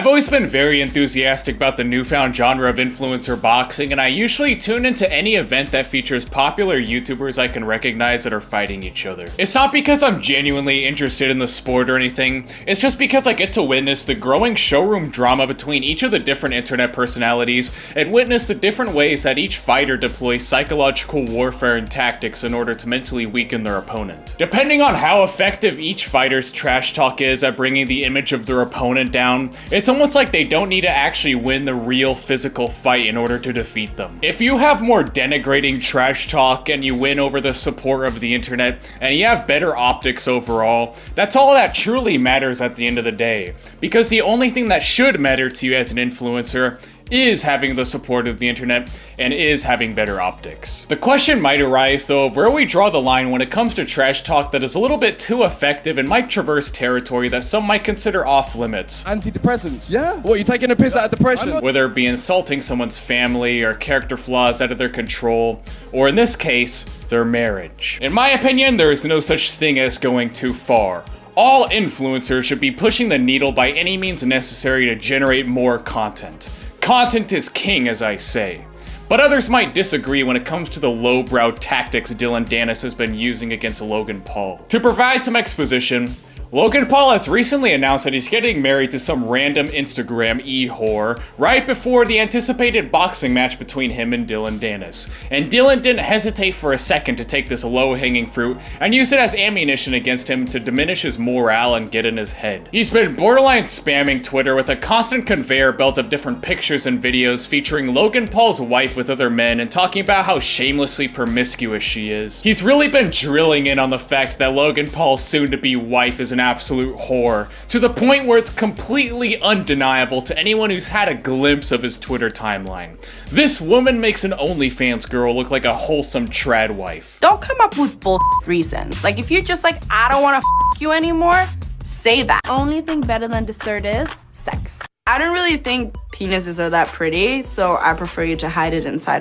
I've always been very enthusiastic about the newfound genre of influencer boxing, and I usually tune into any event that features popular YouTubers I can recognize that are fighting each other. It's not because I'm genuinely interested in the sport or anything, it's just because I get to witness the growing showroom drama between each of the different internet personalities and witness the different ways that each fighter deploys psychological warfare and tactics in order to mentally weaken their opponent. Depending on how effective each fighter's trash talk is at bringing the image of their opponent down, it's almost like they don't need to actually win the real physical fight in order to defeat them. If you have more denigrating trash talk and you win over the support of the internet and you have better optics overall, that's all that truly matters at the end of the day. Because the only thing that should matter to you as an influencer is having the support of the internet and is having better optics. The question might arise though of where we draw the line when it comes to trash talk that is a little bit too effective and might traverse territory that some might consider off limits. Antidepressants? Yeah. What, you taking a piss out of depression? Whether it be insulting someone's family or character flaws out of their control, or in this case, their marriage. In my opinion, there is no such thing as going too far. All influencers should be pushing the needle by any means necessary to generate more content. Content is king, as I say. But others might disagree when it comes to the lowbrow tactics Danis has been using against Logan Paul. To provide some exposition, Logan Paul has recently announced that he's getting married to some random Instagram e-whore right before the anticipated boxing match between him and Danis. And Dillon didn't hesitate for a second to take this low-hanging fruit and use it as ammunition against him to diminish his morale and get in his head. He's been borderline spamming Twitter with a constant conveyor belt of different pictures and videos featuring Logan Paul's wife with other men and talking about how shamelessly promiscuous she is. He's really been drilling in on the fact that Logan Paul's soon-to-be wife is an absolute whore, to the point where it's completely undeniable to anyone who's had a glimpse of his Twitter timeline. This woman makes an OnlyFans girl look like a wholesome trad wife. Don't come up with bull reasons. Like, if you're just like, I don't want to you anymore, say that. Only thing better than dessert is sex. I don't really think penises are that pretty, so I prefer you to hide it inside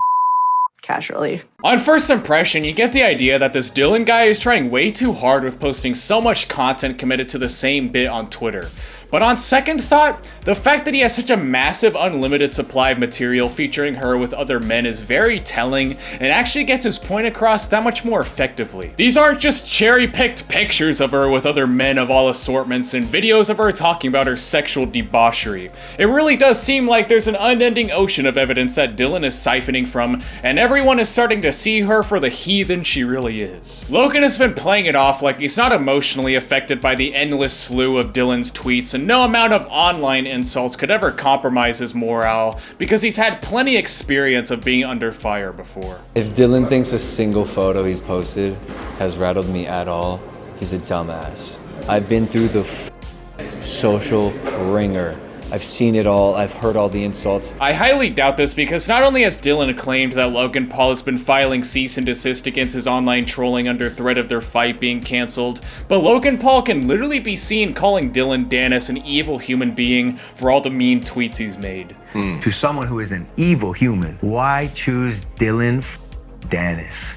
casually. On first impression, you get the idea that this Dillon guy is trying way too hard with posting so much content committed to the same bit on Twitter. But on second thought, the fact that he has such a massive unlimited supply of material featuring her with other men is very telling and actually gets his point across that much more effectively. These aren't just cherry-picked pictures of her with other men of all assortments and videos of her talking about her sexual debauchery. It really does seem like there's an unending ocean of evidence that Dillon is siphoning from, and everyone is starting to see her for the heathen she really is. Logan has been playing it off like he's not emotionally affected by the endless slew of Dillon's tweets, and no amount of online insults could ever compromise his morale because he's had plenty experience of being under fire before. If Dillon thinks a single photo he's posted has rattled me at all, he's a dumbass. I've been through the social ringer. I've seen it all, I've heard all the insults. I highly doubt this because not only has Dillon claimed that Logan Paul has been filing cease and desist against his online trolling under threat of their fight being cancelled, but Logan Paul can literally be seen calling Danis an evil human being for all the mean tweets he's made. To someone who is an evil human, why choose Danis?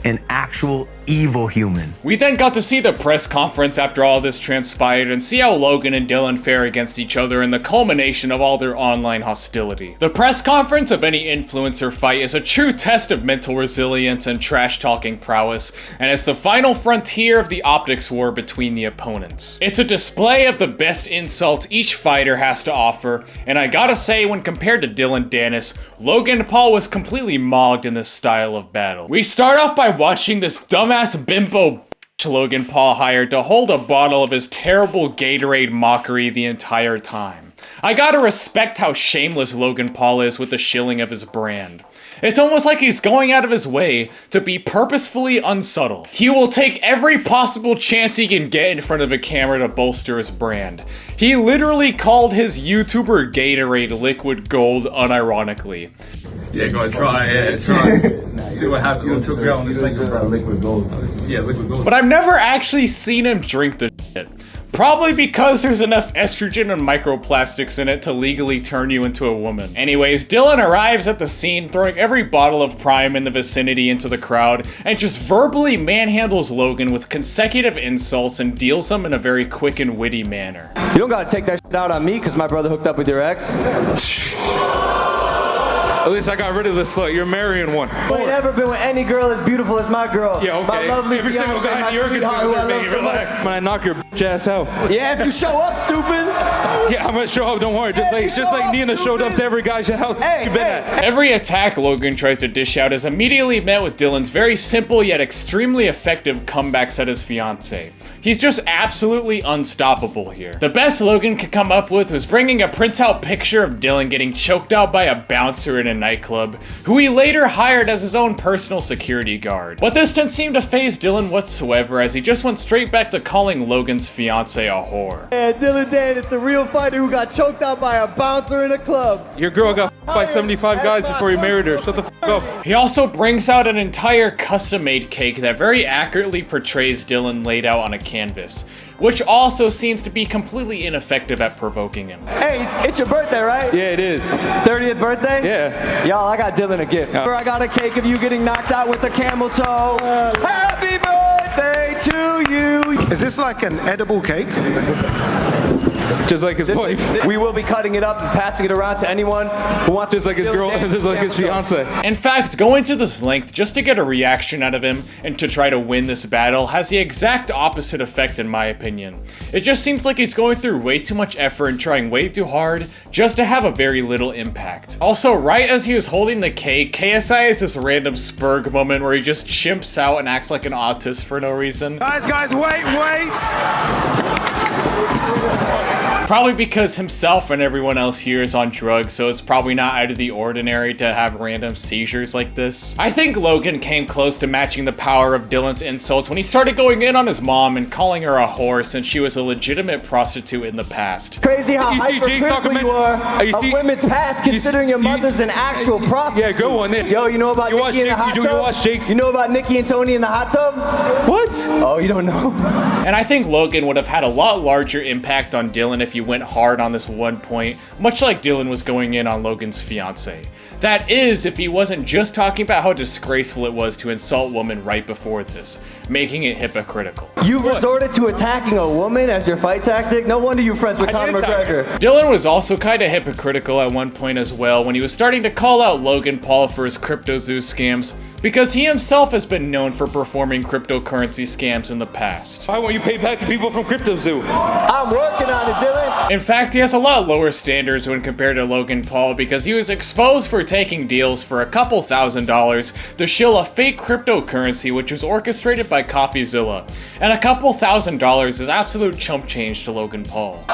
An actual evil human. We then got to see the press conference after all this transpired and see how Logan and Dillon fare against each other in the culmination of all their online hostility. The press conference of any influencer fight is a true test of mental resilience and trash-talking prowess, and it's the final frontier of the optics war between the opponents. It's a display of the best insults each fighter has to offer, and I gotta say, when compared to Danis, Logan Paul was completely mogged in this style of battle. We start off by watching this dumbass bimbo Logan Paul hired to hold a bottle of his terrible Gatorade mockery the entire time. I gotta respect how shameless Logan Paul is with the shilling of his brand. It's almost like he's going out of his way to be purposefully unsubtle. He will take every possible chance he can get in front of a camera to bolster his brand. He literally called his YouTuber Gatorade liquid gold unironically. Yeah, go and try it. See what happens. You'll talk about on the second liquid gold. Yeah, liquid gold. But I've never actually seen him drink the shit. Probably because there's enough estrogen and microplastics in it to legally turn you into a woman. Anyways, Dillon arrives at the scene, throwing every bottle of Prime in the vicinity into the crowd, and just verbally manhandles Logan with consecutive insults and deals them in a very quick and witty manner. You don't gotta take that shit out on me because my brother hooked up with your ex. At least I got rid of this slut. You're marrying one. I ain't ever been with any girl as beautiful as my girl. Yeah, okay. My lovely Every single fiance, guy my in New York is sweetheart, who I gonna love be so much. relaxed. When I knock your bitch ass out. Yeah, if you show up, stupid. Yeah, I'm gonna show up. Don't worry. Just like Nina showed up to every guy's house Hey, you've been at. Every attack Logan tries to dish out is immediately met with Dillon's very simple yet extremely effective comebacks at his fiance. He's just absolutely unstoppable here. The best Logan could come up with was bringing a printout picture of Dillon getting choked out by a bouncer in a nightclub, who he later hired as his own personal security guard. But this didn't seem to faze Dillon whatsoever, as he just went straight back to calling Logan's fiance a whore. Yeah, Dillon Danis, the real fighter who got choked out by a bouncer in a club. Your girl got by 75 guys before you married her. Shut the up. He also brings out an entire custom-made cake that very accurately portrays Dillon laid out on a canvas, which also seems to be completely ineffective at provoking him. Hey, it's your birthday, right? Yeah, it is. 30th birthday? Yeah. Y'all, I got Dillon a gift. I got a cake of you getting knocked out with a camel toe. Happy birthday to you. Is this like an edible cake? Just like his wife. We will be cutting it up and passing it around to anyone who wants Just to like his girl, just like his fiance. In fact, going to this length just to get a reaction out of him and to try to win this battle has the exact opposite effect in my opinion. It just seems like he's going through way too much effort and trying way too hard just to have a very little impact. Also, right as he was holding the cake, KSI has this random spurg moment where he just chimps out and acts like an autist for no reason. Guys, wait! Probably because himself and everyone else here is on drugs, so it's probably not out of the ordinary to have random seizures like this. I think Logan came close to matching the power of Dillon's insults when he started going in on his mom and calling her a whore since she was a legitimate prostitute in the past. Crazy how You see Jake's hypercritical you are you of see- women's past, considering your mother's an actual prostitute. Yeah, go on then. Yo, you know about You watch Nikki in the Jake- hot you tub? watch Jake's- You know about Nikki and Tony in the hot tub? What? Oh, you don't know? And I think Logan would have had a lot larger impact on Dillon if you went hard on this one point, much like Dillon was going in on Logan's fiance. That is, if he wasn't just talking about how disgraceful it was to insult women right before this, making it hypocritical. You've resorted to attacking a woman as your fight tactic? No wonder you're friends with I Conor did attack her. McGregor. Dillon was also kinda hypocritical at one point as well when he was starting to call out Logan Paul for his CryptoZoo scams, because he himself has been known for performing cryptocurrency scams in the past. Why won't you pay back to people from CryptoZoo? I'm working on it, Dillon. In fact, he has a lot lower standards when compared to Logan Paul because he was exposed for taking deals for a couple $1,000s to shill a fake cryptocurrency which was orchestrated by CoffeeZilla. And a couple $1,000s is absolute chump change to Logan Paul.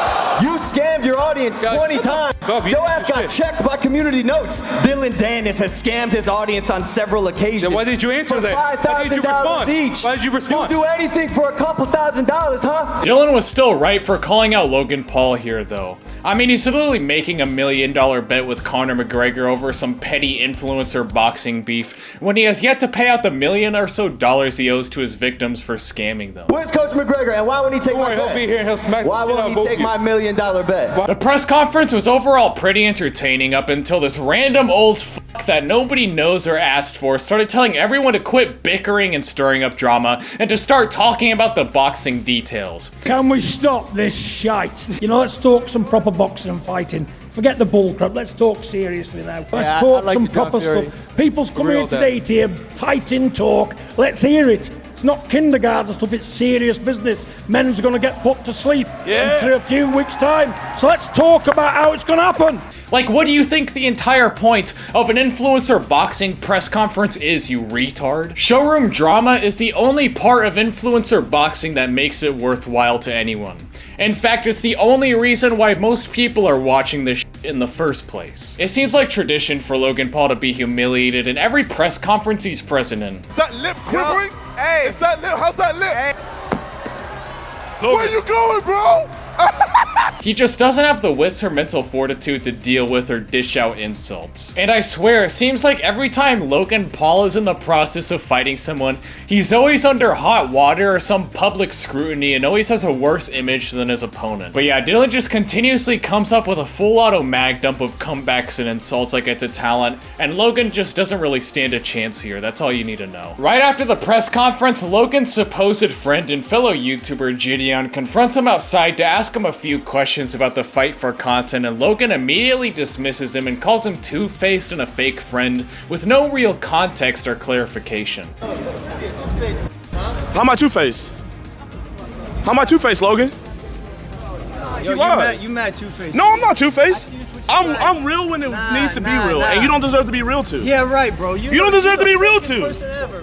You scammed your audience 20 times. up, you Your ass got shit. checked by community notes. Dillon Danis has scammed his audience on several occasions. Then why did you answer For that? Why did you $5,000 respond? each. Why did you respond? You'll do anything for a couple $1,000s, huh? Dillon was still right for calling out Logan Paul here though. I mean, he's literally making $1 million bet with Conor McGregor over some petty influencer boxing beef when he has yet to pay out the $1 million or so he owes to his victims for scamming them. Where's Coach McGregor and why won't he take Don't my worry, he'll bet? be here and he'll smack Why the shit out won't of he both take of you. my $1 million bet? The press conference was overall pretty entertaining up until this random old fuck that nobody knows or asked for started telling everyone to quit bickering and stirring up drama and to start talking about the boxing details. Can we stop this shite? You know, let's talk some proper boxing and fighting. Forget the bull crap. Let's talk seriously now. Let's Yeah, I talk like some you, John proper Fury. stuff. People's coming Real here today to hear fighting talk. Let's hear it. It's not kindergarten stuff. It's serious business. Men's going to get put to sleep in a few weeks' time. So let's talk about how it's going to happen. Like, what do you think the entire point of an influencer boxing press conference is, you retard? Showroom drama is the only part of influencer boxing that makes it worthwhile to anyone. In fact, it's the only reason why most people are watching this in the first place. It seems like tradition for Logan Paul to be humiliated in every press conference he's present in. Is that lip quivering? Hey. Is that lip? How's that lip? Hey. Where you going, bro? He just doesn't have the wits or mental fortitude to deal with or dish out insults. And I swear, it seems like every time Logan Paul is in the process of fighting someone, he's always under hot water or some public scrutiny and always has a worse image than his opponent. But yeah, Dillon just continuously comes up with a full auto mag dump of comebacks and insults like it's a talent, and Logan just doesn't really stand a chance here. That's all you need to know. Right after the press conference, Logan's supposed friend and fellow YouTuber Gideon confronts him outside to ask him a few questions about the fight for content, and Logan immediately dismisses him and calls him two-faced and a fake friend with no real context or clarification. How am I two-faced? How am I two-faced, Logan? You mad two-faced. No, I'm not two-faced. I'm real when it needs to be real, and you don't deserve to be real too. Yeah, right, bro. You don't deserve to be real too.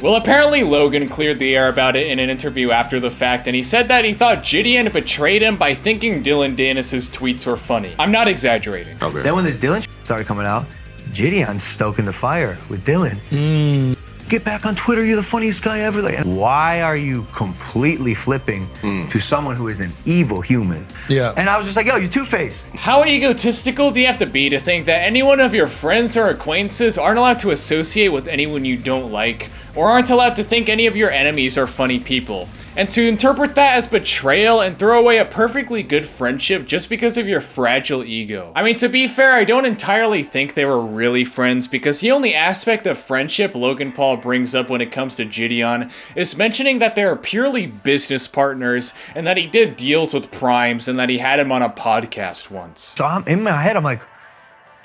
Well, apparently Logan cleared the air about it in an interview after the fact, and he said that he thought Gideon betrayed him by thinking Dillon Danis' tweets were funny. I'm not exaggerating. Okay. Then when this Dillon started coming out, Gideon's stoking the fire with Dillon. Get back on Twitter, you're the funniest guy ever. Like, why are you completely flipping to someone who is an evil human? Yeah. And I was just like, yo, you're two-faced. How egotistical do you have to be to think that any one of your friends or acquaintances aren't allowed to associate with anyone you don't like, or aren't allowed to think any of your enemies are funny people? And to interpret that as betrayal and throw away a perfectly good friendship just because of your fragile ego. I mean, to be fair, I don't entirely think they were really friends, because the only aspect of friendship Logan Paul brings up when it comes to Gideon is mentioning that they are purely business partners and that he did deals with Primes and that he had him on a podcast once. So I'm in my head, I'm like,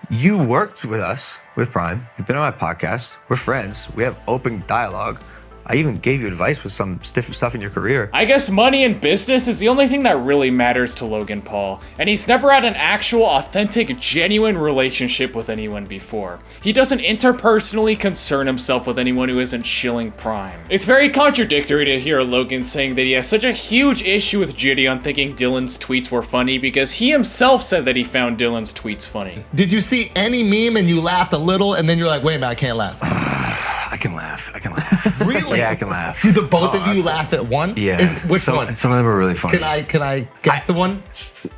you worked with us, with Prime. You've been on my podcast. We're friends. We have open dialogue. I even gave you advice with some stiff stuff in your career. I guess money and business is the only thing that really matters to Logan Paul, and he's never had an actual, authentic, genuine relationship with anyone before. He doesn't interpersonally concern himself with anyone who isn't shilling Prime. It's very contradictory to hear Logan saying that he has such a huge issue with Gideon thinking Dillon's tweets were funny, because he himself said that he found Dillon's tweets funny. Did you see any meme and you laughed a little and then you're like, wait a minute, I can't laugh? I can laugh. Really? Yeah, I can laugh. Do the both of you laugh at one? Yeah. Which one? Some of them are really funny. Can I guess the one?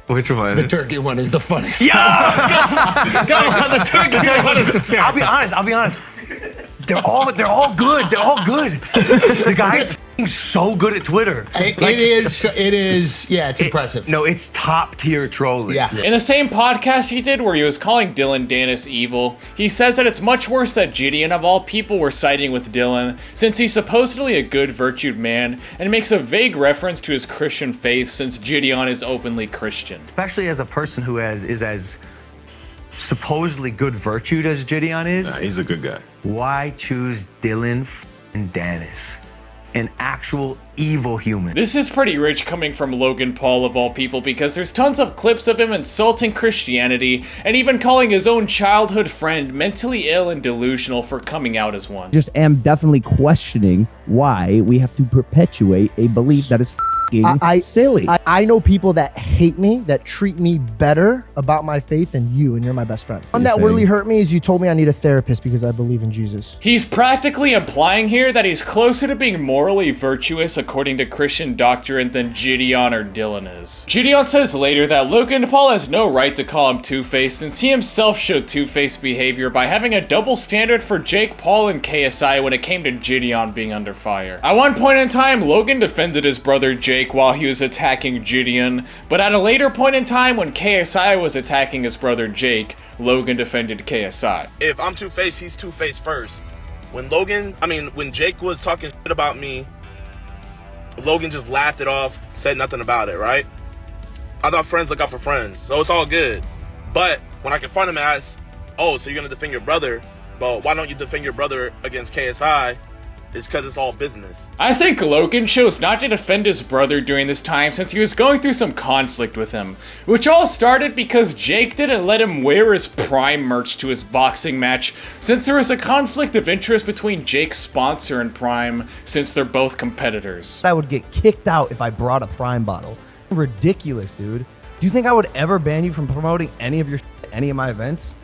Which one? The turkey one is the funniest. Yeah! Come on, the turkey one is hysterical. I'll be honest. They're all good. The guy's so good at Twitter. It is, yeah, it's impressive. No, it's top tier trolling. Yeah. In the same podcast he did where he was calling Dillon Danis evil, he says that it's much worse that Gideon of all people were siding with Dillon, since he's supposedly a good, virtued man, and makes a vague reference to his Christian faith since Gideon is openly Christian. Especially as a person who is as supposedly good virtued as Gideon is. Nah, he's a good guy. Why choose Dillon and Danis? An actual evil human. This is pretty rich coming from Logan Paul of all people, because there's tons of clips of him insulting Christianity and even calling his own childhood friend mentally ill and delusional for coming out as one. Just am definitely questioning why we have to perpetuate a belief that is silly. I know people that hate me, that treat me better about my faith than you, and you're my best friend. One that really hurt me is you told me I need a therapist because I believe in Jesus. He's practically implying here that he's closer to being morally virtuous according to Christian doctrine than Gideon or Dillon is. Gideon says later that Logan Paul has no right to call him two-faced, since he himself showed two-faced behavior by having a double standard for Jake Paul and KSI when it came to Gideon being under fire. At one point in time, Logan defended his brother Jake while he was attacking Gideon, but at a later point in time when KSI was attacking his brother Jake, Logan defended KSI. If I'm two-faced, he's two-faced first. When Jake was talking shit about me, Logan just laughed it off, said nothing about it, right? I thought friends look out for friends, so it's all good. But when I confront him as, oh, so you're gonna defend your brother, but why don't you defend your brother against KSI? It's because it's all business. I think Logan chose not to defend his brother during this time since he was going through some conflict with him, which all started because Jake didn't let him wear his Prime merch to his boxing match since there was a conflict of interest between Jake's sponsor and Prime since they're both competitors. I would get kicked out if I brought a Prime bottle. Ridiculous, dude. Do you think I would ever ban you from promoting any of your at any of my events?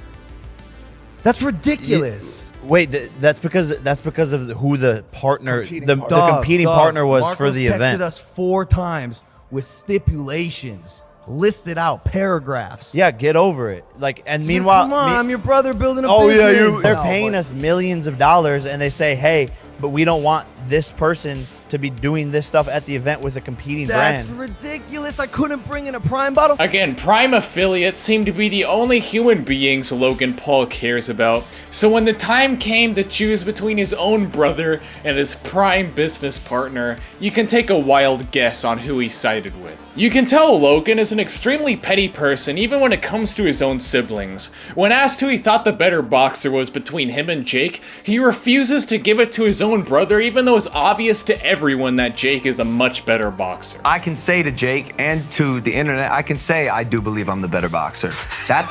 That's ridiculous. Wait, that's because of who the partner, the competing partner was Marcos for the event. texted us 4 times with stipulations. listed out, paragraphs. Yeah, get over it. Like, and meanwhile, come on, I'm your brother building a oh business. yeah, they're paying us millions of dollars, and they say, hey, but we don't want this person to be doing this stuff at the event with a competing That's brand. ridiculous. I couldn't bring in a Prime bottle. Again, Prime affiliates seem to be the only human beings Logan Paul cares about, so when the time came to choose between his own brother and his Prime business partner, you can take a wild guess on who he sided with. You can tell Logan is an extremely petty person even when it comes to his own siblings. When asked who he thought the better boxer was between him and Jake, he refuses to give it to his own brother even though it's obvious to everyone that Jake is a much better boxer. I can say to Jake and to the internet, I can say I do believe I'm the better boxer. That's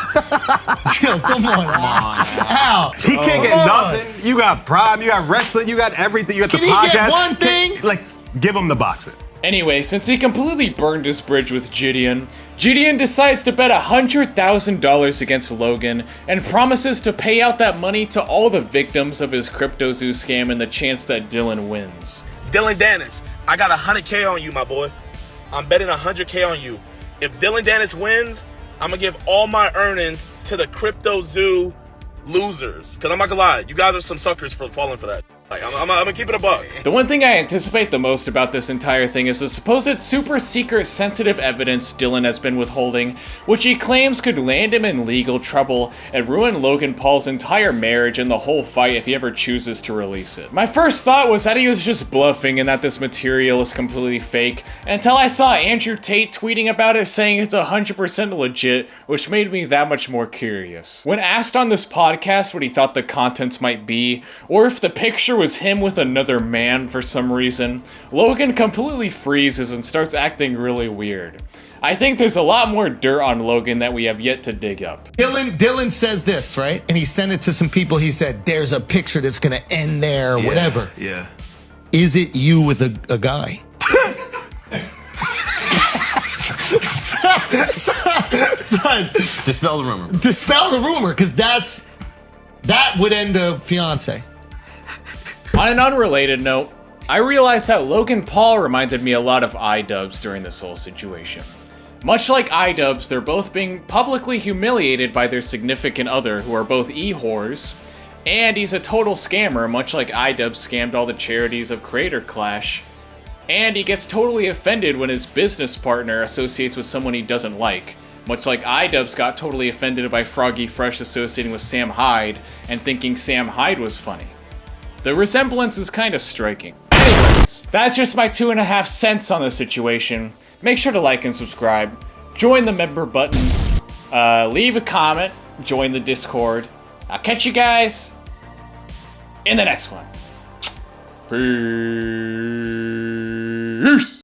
Yo, come on, Al. He can't get nothing. You got Prime, you got wrestling, you got everything. You got the Can podcast. he get one thing? Like, give him the boxer. Anyway, since he completely burned his bridge with Gideon, Gideon decides to bet $100,000 against Logan and promises to pay out that money to all the victims of his CryptoZoo scam in the chance that Dillon wins. Dillon Danis, I got 100K on you, my boy. I'm betting 100K on you. If Dillon Danis wins, I'm gonna give all my earnings to the CryptoZoo losers. Cause I'm not gonna lie, you guys are some suckers for falling for that. Like, I'm gonna keep it a buck. The one thing I anticipate the most about this entire thing is the supposed super secret sensitive evidence Dillon has been withholding, which he claims could land him in legal trouble and ruin Logan Paul's entire marriage and the whole fight if he ever chooses to release it. My first thought was that he was just bluffing and that this material is completely fake, until I saw Andrew Tate tweeting about it saying it's 100% legit, which made me that much more curious. When asked on this podcast what he thought the contents might be, or if the picture was him with another man for some reason, Logan completely freezes and starts acting really weird. I think there's a lot more dirt on Logan that we have yet to dig up. Dillon says this, right? And he sent it to some people. He said, there's a picture that's gonna end there, whatever. Yeah. Is it you with a guy? Son, Dispel the rumor. dispel the rumor, because that would end a fiance. On an unrelated note, I realized that Logan Paul reminded me a lot of iDubbbz during this whole situation. Much like iDubbbz, they're both being publicly humiliated by their significant other, who are both e-whores, and he's a total scammer, much like iDubbbz scammed all the charities of Creator Clash, and he gets totally offended when his business partner associates with someone he doesn't like, much like iDubbbz got totally offended by Froggy Fresh associating with Sam Hyde and thinking Sam Hyde was funny. The resemblance is kind of striking. Anyways, that's just my 2.5 cents on the situation. Make sure to like and subscribe, join the member button, leave a comment, join the Discord. I'll catch you guys in the next one. Peace.